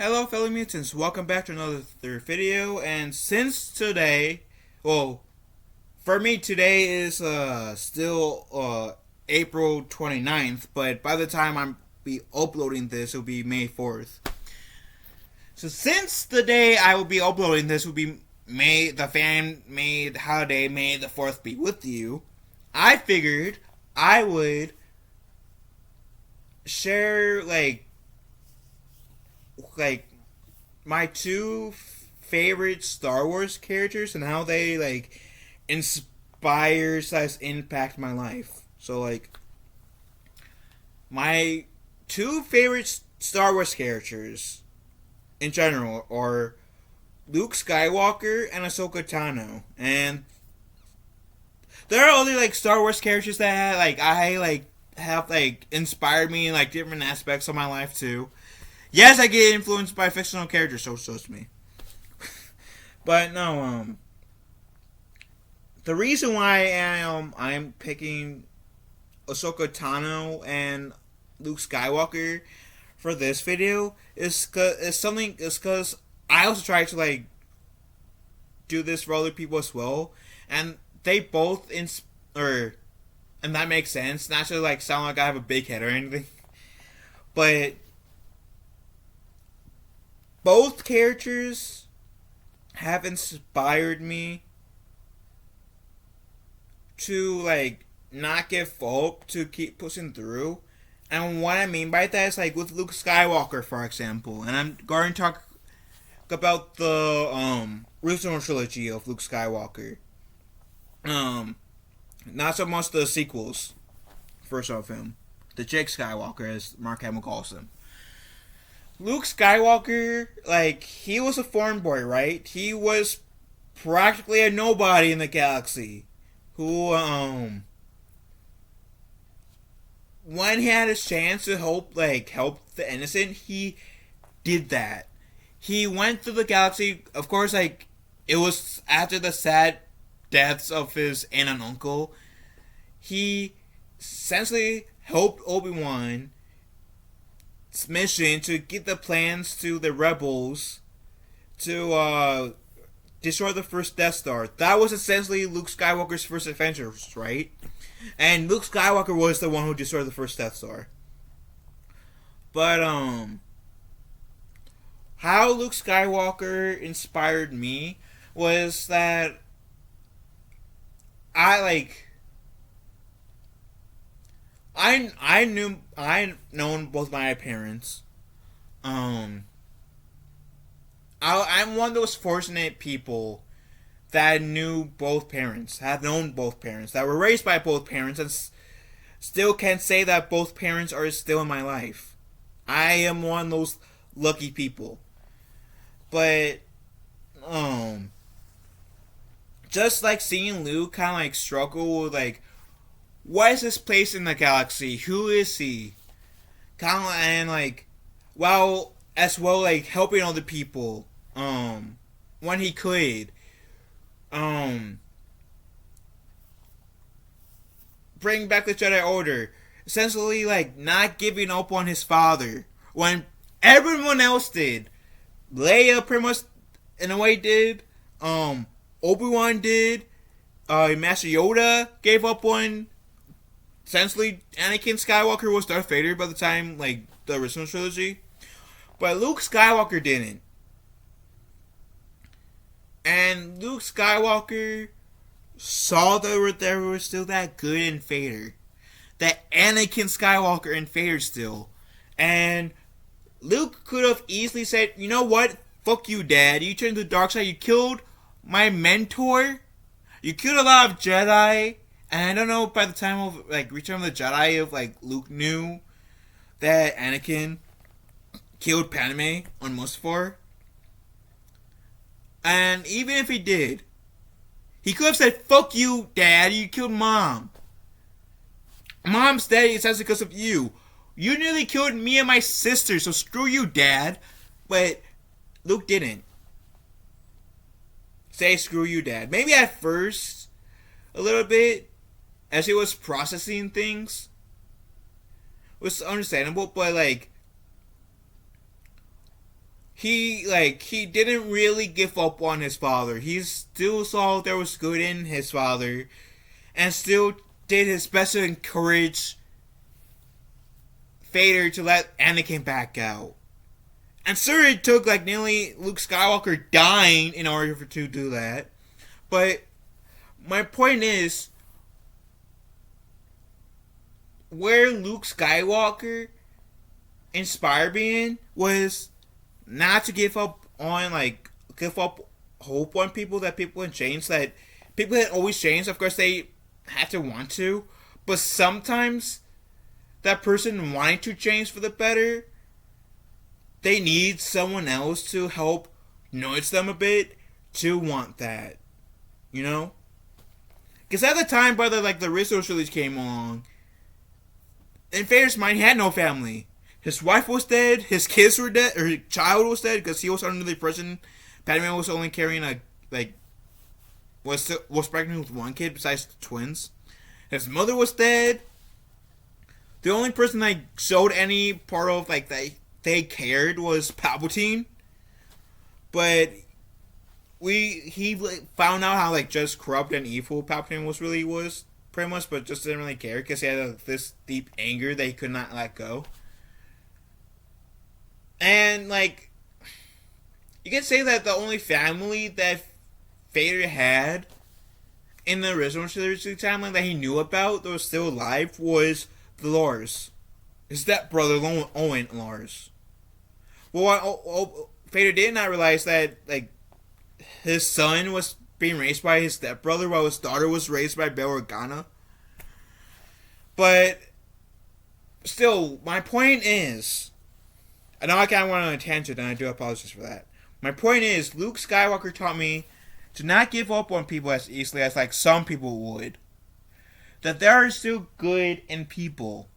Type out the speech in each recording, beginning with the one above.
Hello fellow mutants, welcome back to another video, and since today, well, for me today is still April 29th, but by the time I'm be uploading this, it'll be May 4th. So since the day I will be uploading this will be May holiday, May the 4th be with you, I figured I would share like my two favorite Star Wars characters and how they inspire slash impact my life. So my two favorite Star Wars characters in general are Luke Skywalker and Ahsoka Tano, and there are other Star Wars characters that I have inspired me in different aspects of my life too. Yes, I get influenced by fictional characters, so it's me. But no, the reason why I'm picking Ahsoka Tano and Luke Skywalker for this video is because I also try to do this for other people as well, and they both and that makes sense. Not to sound like I have a big head or anything, but both characters have inspired me to not give up, to keep pushing through. And what I mean by that is with Luke Skywalker, for example, and I'm going to talk about the original trilogy of Luke Skywalker. Not so much the sequels. First of him, the Jake Skywalker, as Mark Hamill calls him. Luke Skywalker, he was a farm boy, right? He was practically a nobody in the galaxy. Who, when he had his chance to help the innocent, he did that. He went through the galaxy, of course, it was after the sad deaths of his aunt and uncle. He essentially helped Obi-Wan's mission to get the plans to the rebels to destroy the first Death Star. That was essentially Luke Skywalker's first adventures, right? And Luke Skywalker was the one who destroyed the first Death Star. But how Luke Skywalker inspired me was that I'd known both my parents. I'm one of those fortunate people that knew both parents, have known both parents, that were raised by both parents, and still can say that both parents are still in my life. I am one of those lucky people. But just seeing Luke kind of struggle with what is his place in the galaxy? Who is he? Kind of and well, as well helping other people when he could bring back the Jedi Order, essentially not giving up on his father when everyone else did. Leia pretty much in a way did. Obi-Wan did. Master Yoda gave up on. Essentially, Anakin Skywalker was Darth Vader by the time the original trilogy, but Luke Skywalker didn't. And Luke Skywalker saw that there was still that good in Vader, that Anakin Skywalker and Vader still, and Luke could have easily said, "You know what? Fuck you, Dad. You turned to the dark side. You killed my mentor. You killed a lot of Jedi." And I don't know, by the time of Return of the Jedi, if Luke knew that Anakin killed Padme on Mustafar. And even if he did, he could have said, "Fuck you, Dad, you killed Mom. Mom's dead essentially because of you. You nearly killed me and my sister, so screw you, Dad." But Luke didn't say screw you, Dad. Maybe at first, a little bit, as he was processing things, was understandable, but he didn't really give up on his father. He still saw there was good in his father, and still did his best to encourage Vader to let Anakin back out. And sure, it took like nearly Luke Skywalker dying in order to do that. But my point is, where Luke Skywalker inspired me in was not to give up hope on people, that people had changed, that people had always changed. Of course, they had to want to, but sometimes that person wanting to change for the better, they need someone else to help nudge them a bit to want that, you know? Because at the time, brother, like the original trilogy came along, in Vader's mind, he had no family. His wife was dead, his kids were dead, or his child was dead because he was under the impression Padme was only carrying was pregnant with one kid besides the twins. His mother was dead. The only person that showed any part of like that they cared was Palpatine. But he found out how like just corrupt and evil Palpatine was pretty much, but just didn't really care because he had this deep anger that he could not let go. And like, you can say that the only family that Vader had in the original trilogy timeline that he knew about that was still alive was the Lars. His stepbrother Owen Lars. Well, Vader did not realize that like his son was being raised by his stepbrother while his daughter was raised by Bail Organa. But still, my point is, I know I kind of went on a tangent and I do apologize for that. My point is, Luke Skywalker taught me to not give up on people as easily as like some people would. That there are still good in people.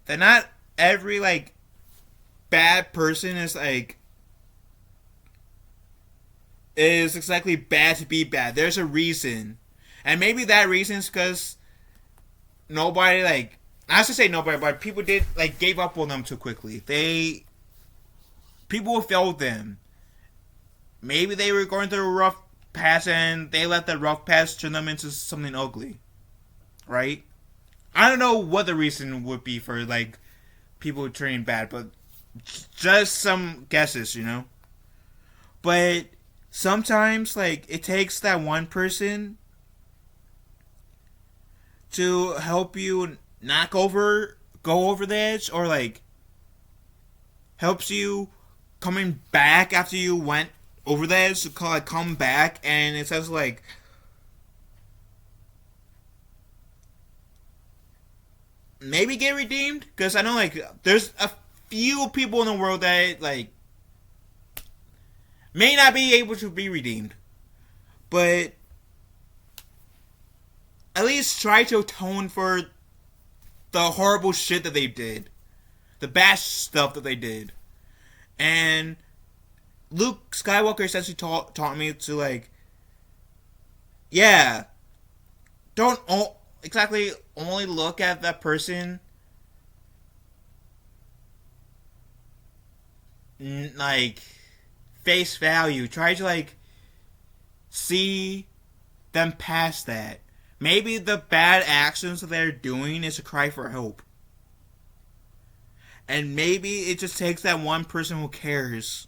That not every like bad person is exactly bad to be bad. There's a reason. And maybe that reason is because nobody like, not to say nobody, but people did like gave up on them too quickly. People failed them. Maybe they were going through a rough patch and they let that rough patch turn them into something ugly. Right? I don't know what the reason would be for like people turning bad, but just some guesses, you know? But sometimes like it takes that one person to help you not go over the edge, or like helps you coming back after you went over the edge to come back, and it says like maybe get redeemed, because I know like there's a few people in the world that like may not be able to be redeemed, but at least try to atone for the horrible shit that they did, the bad stuff that they did. And Luke Skywalker essentially taught me to like, yeah, don't exactly only look at that person like face value. Try to like see them past that. Maybe the bad actions that they're doing is a cry for help. And maybe it just takes that one person who cares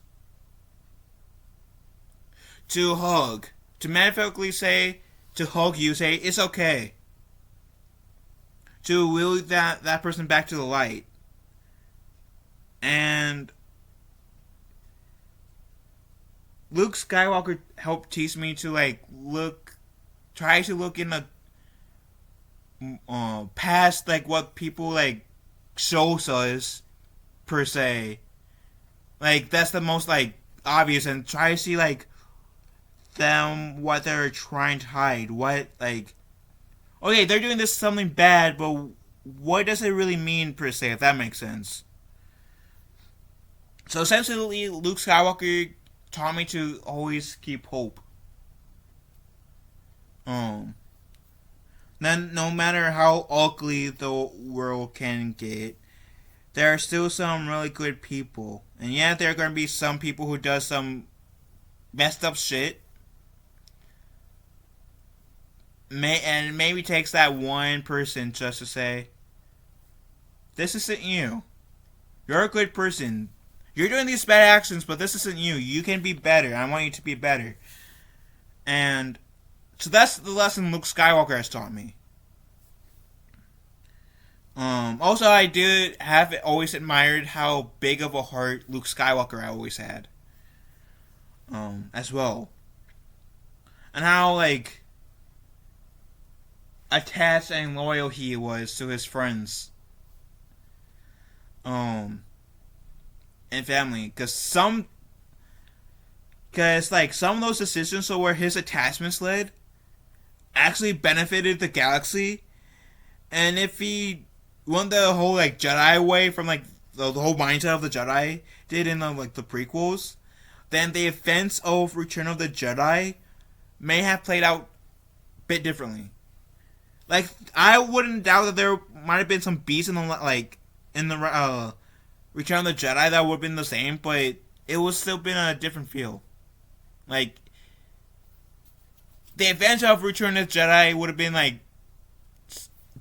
to hug. To metaphorically say, to hug you, say, it's okay. To wheel that person back to the light. And Luke Skywalker helped teach me to like try to look in the past like what people like shows us per se. Like that's the most like obvious, and try to see like them what they're trying to hide. What like, okay, they're doing this something bad, but what does it really mean per se? If that makes sense. So essentially, Luke Skywalker taught me to always keep hope. Then no matter how ugly the world can get, there are still some really good people. And yeah, there are going to be some people who does some messed up shit. And maybe takes that one person just to say, this isn't you. You're a good person. You're doing these bad actions, but this isn't you. You can be better. I want you to be better. And so that's the lesson Luke Skywalker has taught me. Also, I did have always admired how big of a heart Luke Skywalker always had. As well. And how, like, attached and loyal he was to his friends. And family. Because, like, some of those decisions where his attachments led actually benefited the galaxy. And if he went the whole, like, Jedi way from, like, the whole mindset of the Jedi did in, like, the prequels, then the events of Return of the Jedi may have played out a bit differently. Like, I wouldn't doubt that there might have been some beasts in the, like, in the, Return of the Jedi that would have been the same, but it would still been a different feel. Like, the adventure of Return of the Jedi would have been, like,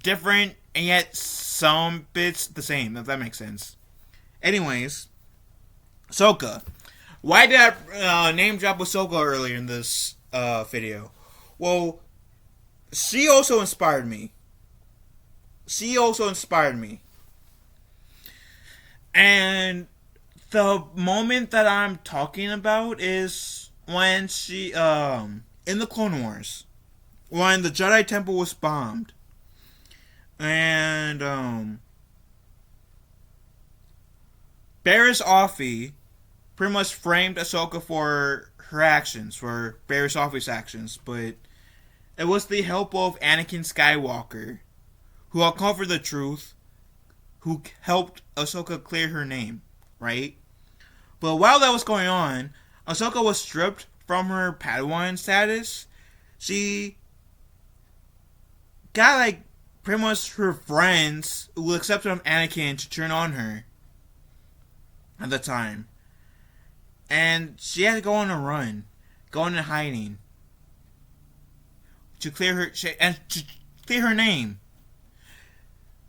different, and yet some bits the same, if that makes sense. Anyways, Ahsoka. Why did I name drop Ahsoka earlier in this video? Well, she also inspired me. And the moment that I'm talking about is when she, in the Clone Wars, when the Jedi Temple was bombed. And, Barriss Offee pretty much framed Ahsoka for her actions, for Barriss Offee's actions, but it was the help of Anakin Skywalker, who uncovered the truth, who helped Ahsoka clear her name, right? But while that was going on, Ahsoka was stripped from her Padawan status. She got, like, pretty much her friends who accepted Anakin to turn on her at the time. And she had to go on a run, go into hiding to clear her name.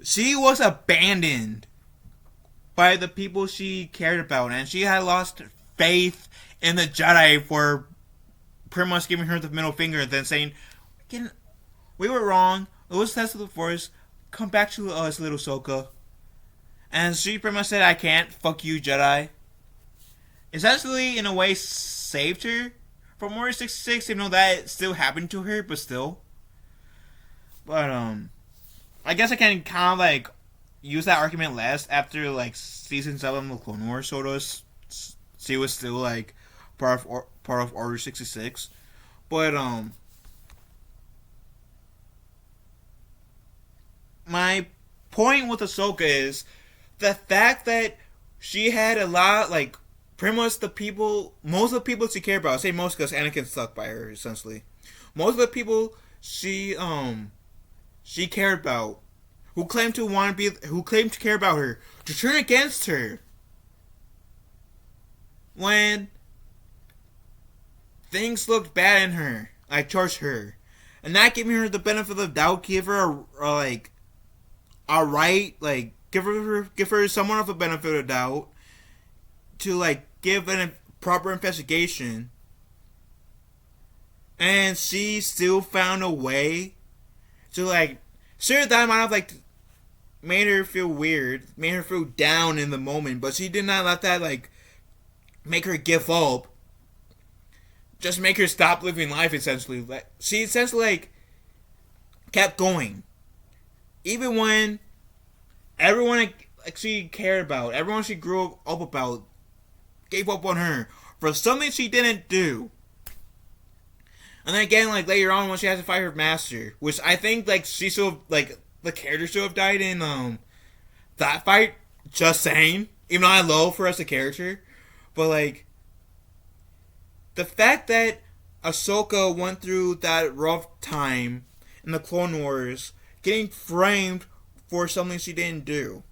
She was abandoned by the people she cared about, and she had lost faith in the Jedi for pretty much giving her the middle finger and then saying, we were wrong. It was test of the Force. Come back to us, little Ahsoka. And she pretty much said, I can't. Fuck you, Jedi. Essentially, in a way, saved her from Order 66, even though that still happened to her, but still. But, I guess I can kind of, like, use that argument less after, like, Season 7 of the Clone Wars, sort of. She was still, like, part of Order 66. But, my point with Ahsoka is the fact that she had a lot, like, pretty much most of the people she cared about, I say most because Anakin stuck by her, essentially. Most of the people she cared about, who claimed to care about her, to turn against her when things looked bad in her, like, towards her. And not giving her the benefit of the doubt, give her a right, like, give her somewhat of a benefit of doubt to, like, give a proper investigation, and she still found a way to, like, sure, that might have, like, made her feel weird, made her feel down in the moment, but she did not let that, like, make her give up, just make her stop living life, essentially. Like, she essentially, like, kept going, even when everyone, like, she cared about, everyone she grew up about, gave up on her for something she didn't do. And then again, like, later on when she has to fight her master, which I think, like, she should have, like, the character should have died in that fight, just saying, even though I love her as a character. But, like, the fact that Ahsoka went through that rough time in the Clone Wars, getting framed for something she didn't do,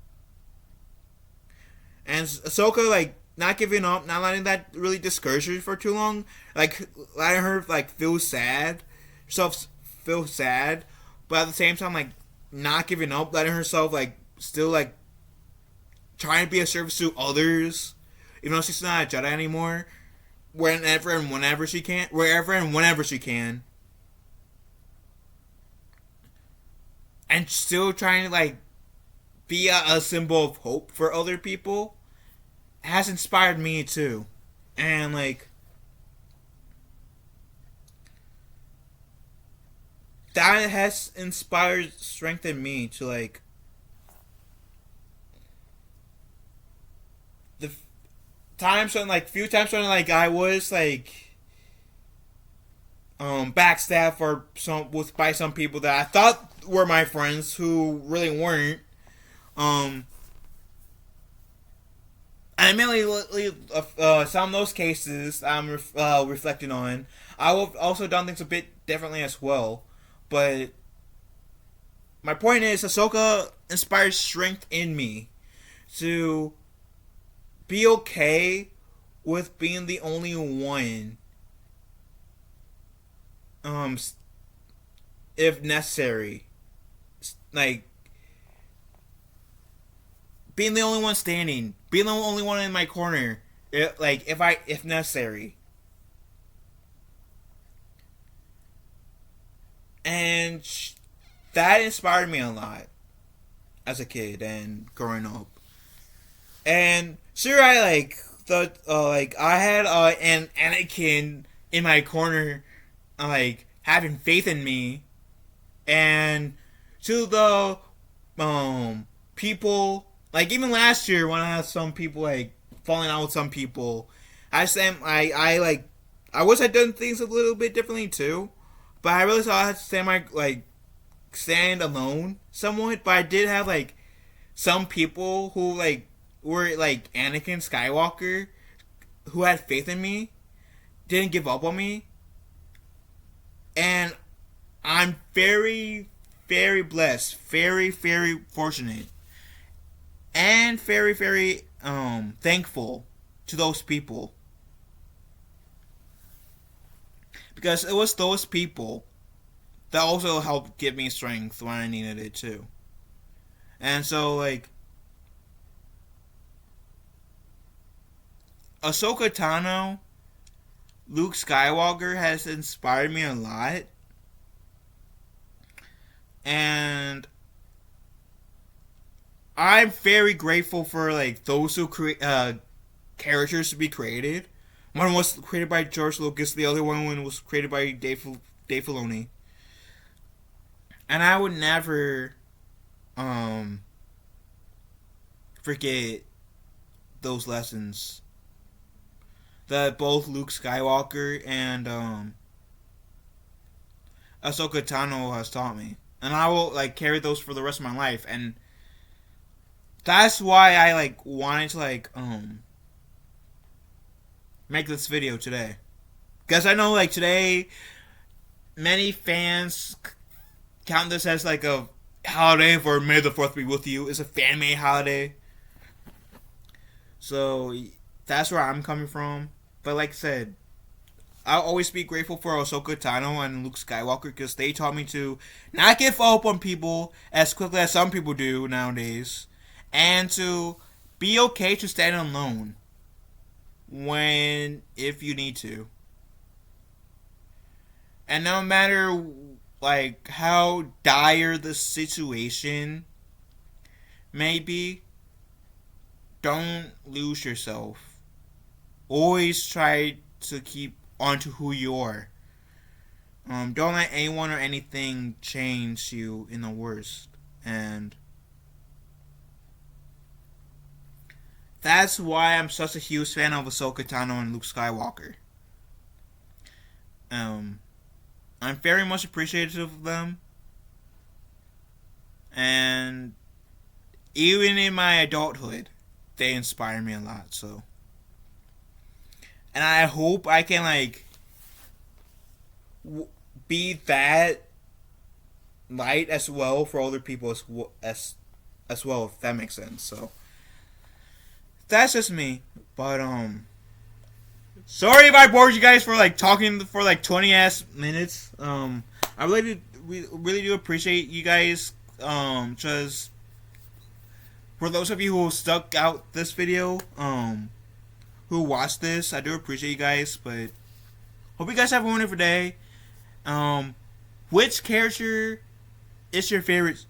And Ahsoka, like, not giving up, not letting that really discourage her for too long, like letting her like feel sad, herself feel sad, but at the same time like not giving up, letting herself like still like trying to be a service to others, even though she's not a Jedi anymore. Whenever and whenever she can, wherever and whenever she can, and still trying to like be a symbol of hope for other people has inspired me too. And like that has inspired strengthened me to like the times when like few times when like I was like backstabbed for some with by some people that I thought were my friends who really weren't. um And mainly, some of those cases I'm reflecting on, I will have also done things a bit differently as well. But my point is, Ahsoka inspires strength in me to be okay with being the only one, um, if necessary. Like, being the only one standing, being the only one in my corner, if necessary. And that inspired me a lot as a kid and growing up. And sure, I I had an Anakin in my corner, like having faith in me, and to the people, like even last year when I had some people like falling out with some people, I wish I'd done things a little bit differently too, but I really thought I had to stand alone somewhat. But I did have like some people who like were like Anakin Skywalker, who had faith in me, didn't give up on me, and I'm very, very blessed, very, very fortunate, and very, very thankful to those people, because it was those people that also helped give me strength when I needed it too. And so like Ahsoka Tano, Luke Skywalker has inspired me a lot, and I'm very grateful for like those who create characters to be created. One was created by George Lucas, the other one was created by Dave Filoni, and I would never um forget those lessons that both Luke Skywalker and Ahsoka Tano has taught me, and I will like carry those for the rest of my life. And that's why I like wanted to make this video today, because I know like today many fans count this as like a holiday for May the 4th be with you. It's a fan made holiday, so that's where I'm coming from. But like I said, I'll always be grateful for Ahsoka Tano and Luke Skywalker, because they taught me to not give up on people as quickly as some people do nowadays, and to be okay to stand alone when if you need to. And no matter like how dire the situation may be, don't lose yourself. Always try to keep on to who you are. Don't let anyone or anything change you in the worst. And that's why I'm such a huge fan of Ahsoka Tano and Luke Skywalker. I'm very much appreciative of them. And even in my adulthood, they inspire me a lot. So, and I hope I can like be that light as well for other people as well, if that makes sense. So that's just me. But sorry if I bored you guys for like talking for like 20 minutes. I really do appreciate you guys. Just for those of you who stuck out this video, who watched this, I do appreciate you guys. But hope you guys have a wonderful day. Which character is your favorite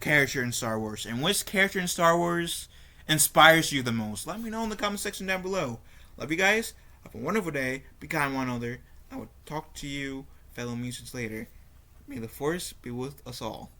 character in Star Wars, and which character in Star Wars inspires you the most? Let me know in the comment section down below. Love you guys. Have a wonderful day. Be kind to one another. I will talk to you, fellow musicians, later. May the Force be with us all.